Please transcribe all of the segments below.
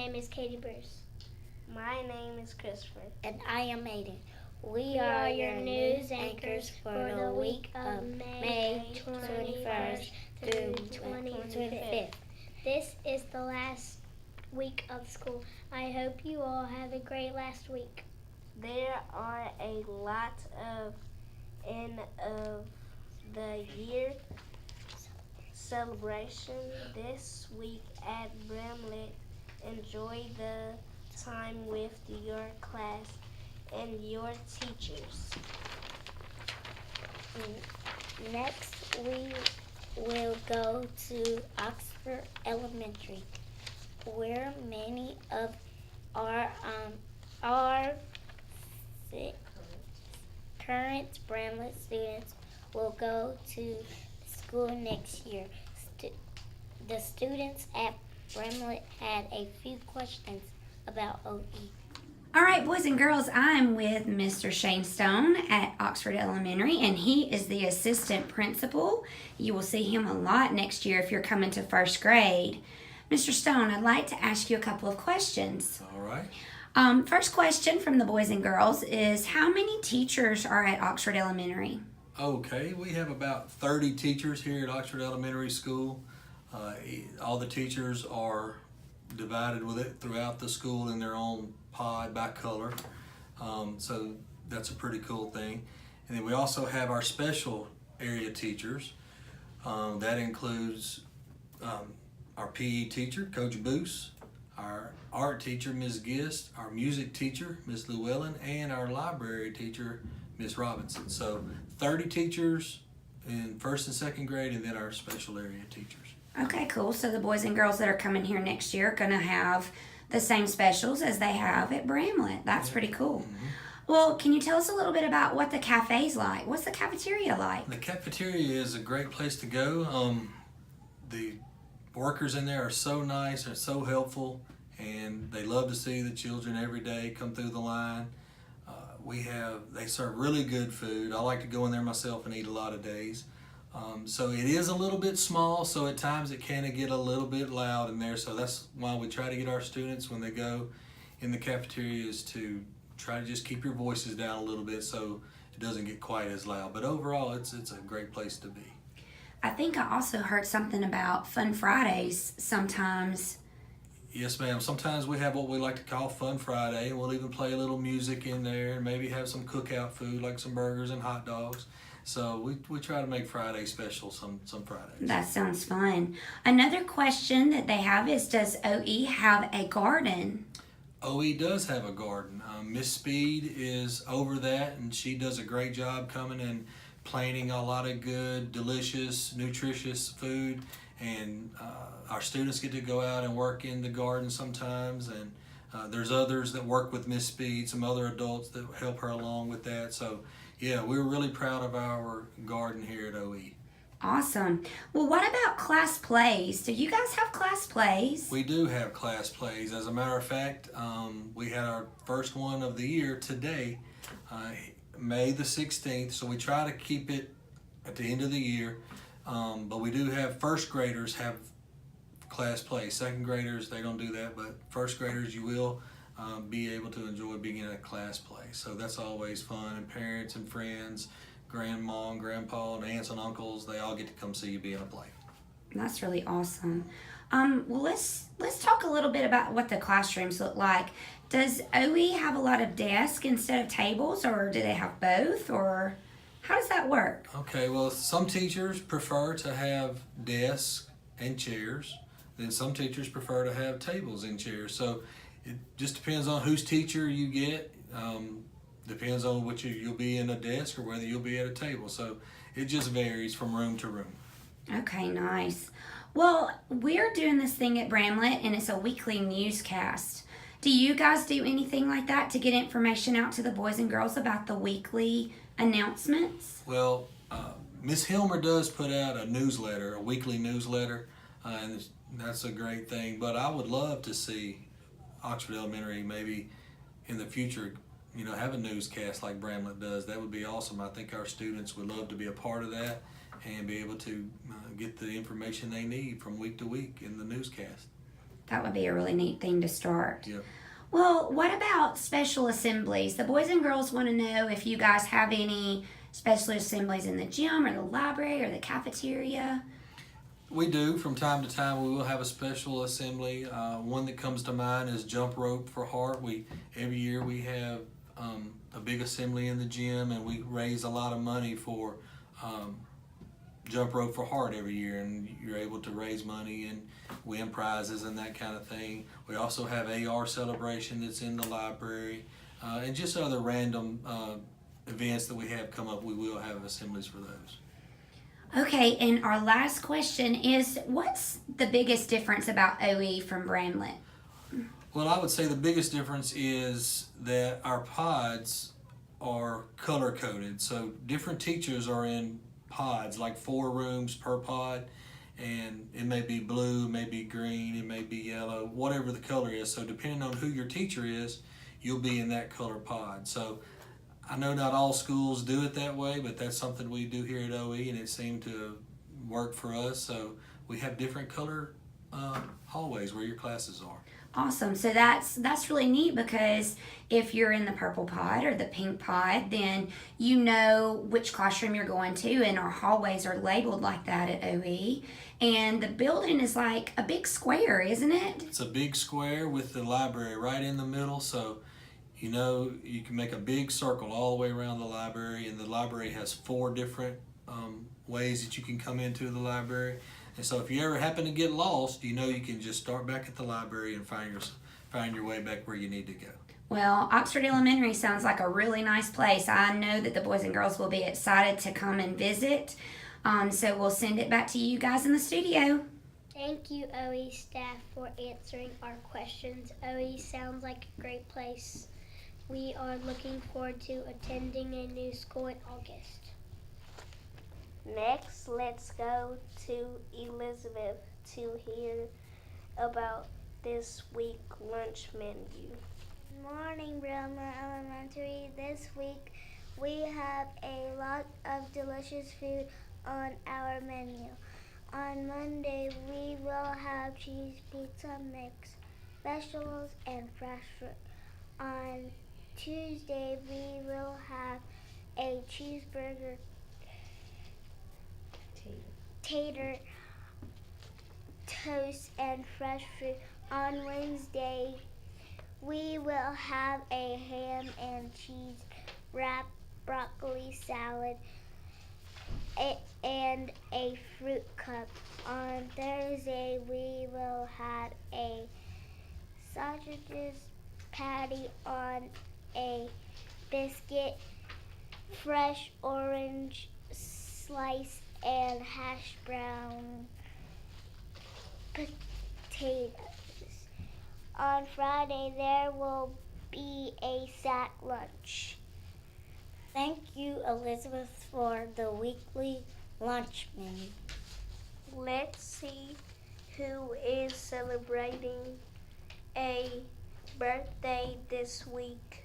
name is Katie Bruce. My name is Christopher. And I am Aiden. We are your news anchors for the week of May 21st through 25th. This is the last week of school. I hope you all have a great last week. There are a lot of end of the year celebration this week at Bramlett. Enjoy the time with your class and your teachers. Next, we will go to Oxford Elementary, where many of our current Bramlett students will go to school next year. The students at Bramlett had a few questions about OE. All right, boys and girls, I'm with Mr. Shane Stone at Oxford Elementary, and he is the assistant principal. You will see him a lot next year if you're coming to first grade. Mr. Stone, I'd like to ask you a couple of questions. All right. First question from the boys and girls is, how many teachers are at Oxford Elementary? Okay, we have about 30 teachers here at Oxford Elementary School. All the teachers are divided with it throughout the school in their own pod by color. So that's a pretty cool thing. And then we also have our special area teachers. That includes our PE teacher, Coach Boose, our art teacher, Ms. Gist, our music teacher, Ms. Llewellyn, and our library teacher, Ms. Robinson. So 30 teachers in first and second grade, and then our special area teachers. Okay, cool. So the boys and girls that are coming here next year are going to have the same specials as they have at Bramlett. That's pretty cool. Mm-hmm. Well, can you tell us a little bit about what the cafe's like? What's the cafeteria like? The cafeteria is a great place to go. The workers in there are so nice and so helpful, and they love to see the children every day come through the line. They serve really good food. I like to go in there myself and eat a lot of days. So it is a little bit small, so at times it can get a little bit loud in there. So that's why we try to get our students when they go in the cafeteria is to try to just keep your voices down a little bit so it doesn't get quite as loud. But overall, it's a great place to be. I think I also heard something about Fun Fridays sometimes. Yes, ma'am. Sometimes we have what we like to call Fun Friday, and we'll even play a little music in there and maybe have some cookout food like some burgers and hot dogs. So we try to make Friday special some Fridays. That sounds fun. Another question that they have is, does OE have a garden? OE does have a garden. Miss Speed is over that, and she does a great job coming and planting a lot of good, delicious, nutritious food. And our students get to go out and work in the garden sometimes, and there's others that work with Miss Speed, some other adults that help her along with that. So yeah, we're really proud of our garden here at OE. Awesome. Well, what about class plays? Do you guys have class plays? We do have class plays. As a matter of fact, we had our first one of the year today, May the 16th. So we try to keep it at the end of the year. But we do have first graders have class play. Second graders, they don't do that, but first graders, you will be able to enjoy being in a class play. So that's always fun, and parents and friends, grandma and grandpa and aunts and uncles, they all get to come see you be in a play. That's really awesome. Well, let's talk a little bit about what the classrooms look like. Does OE have a lot of desks instead of tables, or do they have both, or how does that work? Okay, well, some teachers prefer to have desks and chairs. Then some teachers prefer to have tables and chairs. So it just depends on whose teacher you get. Depends on which you'll be in a desk or whether you'll be at a table. So it just varies from room to room. Okay, nice. Well, we're doing this thing at Bramlett, and it's a weekly newscast. Do you guys do anything like that to get information out to the boys and girls about the weekly announcements? Well, Miss Hilmer does put out a newsletter, a weekly newsletter, and that's a great thing. But I would love to see Oxford Elementary maybe in the future, have a newscast like Bramlett does. That would be awesome. I think our students would love to be a part of that and be able to get the information they need from week to week in the newscast. That would be a really neat thing to start. Yep. Well, what about special assemblies? The boys and girls want to know if you guys have any special assemblies in the gym or the library or the cafeteria. We do. From time to time, we will have a special assembly. One that comes to mind is jump rope for heart. Every year we have a big assembly in the gym, and we raise a lot of money for jump rope for heart every year, and you're able to raise money and win prizes and that kind of thing. We also have AR celebration that's in the library, and just other random events that we have come up. We will have assemblies for those. Okay, and our last question is, what's the biggest difference about OE from Bramlett? Well, I would say the biggest difference is that our pods are color coded. So different teachers are in pods, like 4 rooms per pod, and it may be blue, it may be green, it may be yellow, whatever the color is. So depending on who your teacher is, you'll be in that color pod. So I know not all schools do it that way, but that's something we do here at OE, and it seemed to work for us. So we have different color hallways where your classes are. Awesome. So that's really neat, because if you're in the purple pod or the pink pod, then you know which classroom you're going to, and our hallways are labeled like that at OE. And the building is like a big square, isn't it? It's a big square with the library right in the middle, so you know you can make a big circle all the way around the library, and the library has 4 different ways that you can come into the library. And so if you ever happen to get lost, you know you can just start back at the library and find your way back where you need to go. Well, Oxford Elementary sounds like a really nice place. I know that the boys and girls will be excited to come and visit. So we'll send it back to you guys in the studio. Thank you, OE staff, for answering our questions. OE sounds like a great place. We are looking forward to attending a new school in August. Next, let's go to Elizabeth to hear about this week's lunch menu. Morning, Bramlett Elementary. This week we have a lot of delicious food on our menu. On Monday we will have cheese pizza mix, vegetables, and fresh fruit. On Tuesday we will have a cheeseburger, tater, toast, and fresh fruit. On Wednesday we will have a ham and cheese wrap, broccoli salad, and a fruit cup. On Thursday we will have a sausages patty on a biscuit, fresh orange slice, and hash brown potatoes. On Friday there will be a sack lunch. Thank you, Elizabeth, for the weekly lunch menu. Let's see who is celebrating a birthday this week.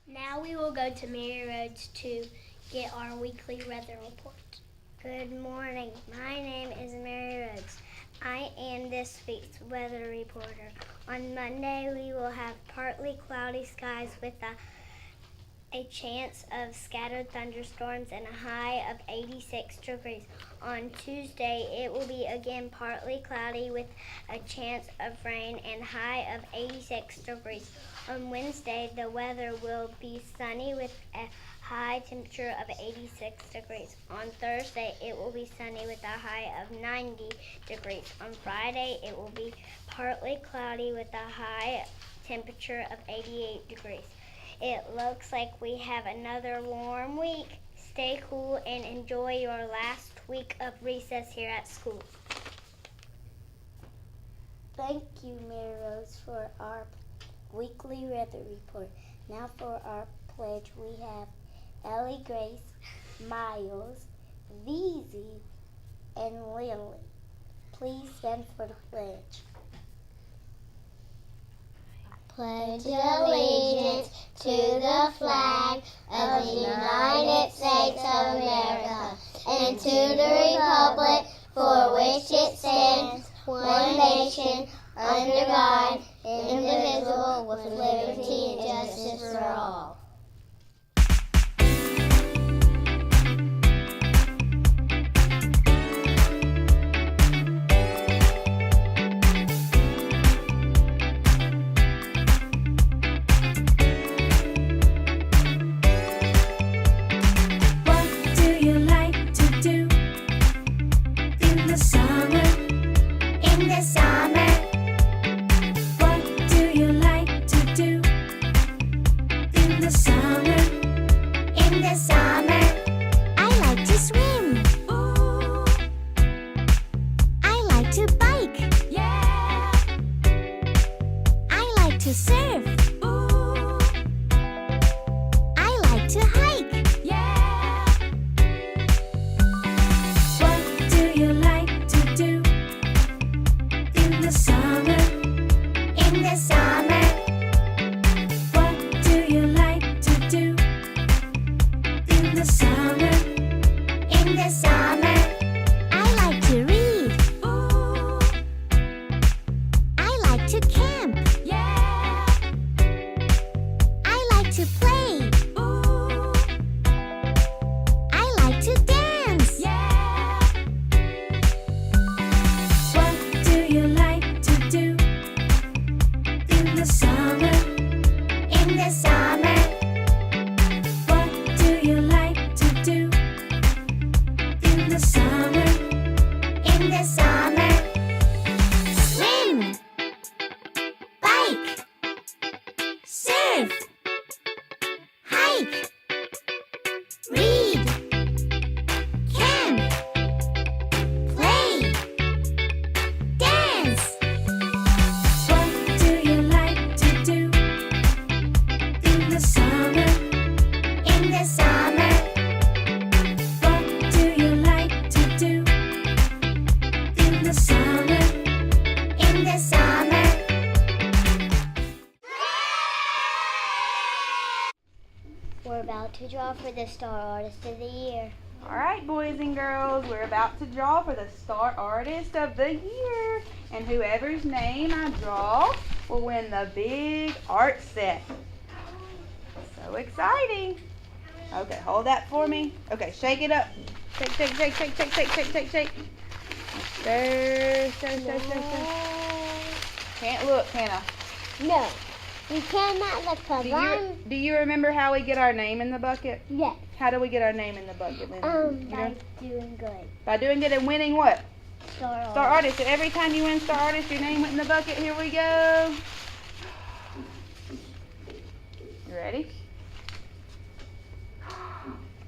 Now we will go to Mary Rhodes to get our weekly weather report. Good morning. My name is Mary Rhodes. I am this week's weather reporter. On Monday, we will have partly cloudy skies with a chance of scattered thunderstorms and a high of 86 degrees. On Tuesday, it will be again partly cloudy with a chance of rain and high of 86 degrees. On Wednesday, the weather will be sunny with a high temperature of 86 degrees. On Thursday, it will be sunny with a high of 90 degrees. On Friday, it will be partly cloudy with a high temperature of 88 degrees. It looks like we have another warm week. Stay cool and enjoy your last week of recess here at school. Thank you, Mary Rose, for our weekly weather report. Now for our pledge, we have Ellie Grace, Miles, Veezy, and Lily. Please stand for the pledge. Pledge allegiance to the flag of the United States of America and to the republic for which it stands, one nation, under God, indivisible, with liberty and justice for all. We're about to draw for the Star Artist of the Year. All right, boys and girls, we're about to draw for the Star Artist of the Year. And whoever's name I draw will win the big art set. So exciting. Okay, hold that for me. Okay, shake it up. Shake, shake, shake, shake, shake, shake, shake, shake, shake. Stir, stir, stir, stir, stir. Can't look, can I? No, we cannot look because Do you remember how we get our name in the bucket? Yes. How do we get our name in the bucket, Lindsay? By doing good. By doing good and winning what? Star Star Artist. So every time you win Star Artist, your name went in the bucket. Here we go. You ready?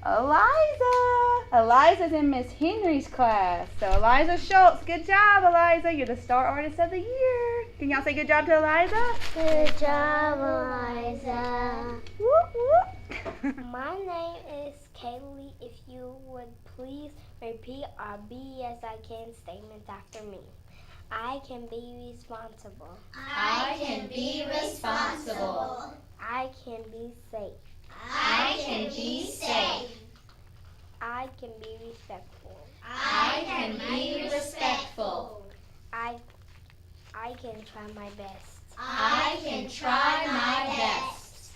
Eliza. Eliza's in Miss Henry's class. So Eliza Schultz, good job, Eliza. You're the Star Artist of the Year. Can y'all say good job to Eliza? Good job, Eliza. Whoop, whoop. My name is Kaylee. If you would please repeat our be as I can statements after me. I can be responsible. I can be responsible. I can be safe. I can be safe. I can be respectful. I can be respectful. I can try my best. I can try my best.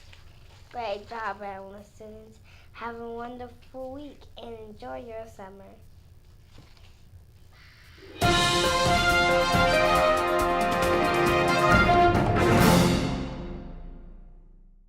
Great job, Branly students. Have a wonderful week and enjoy your summer.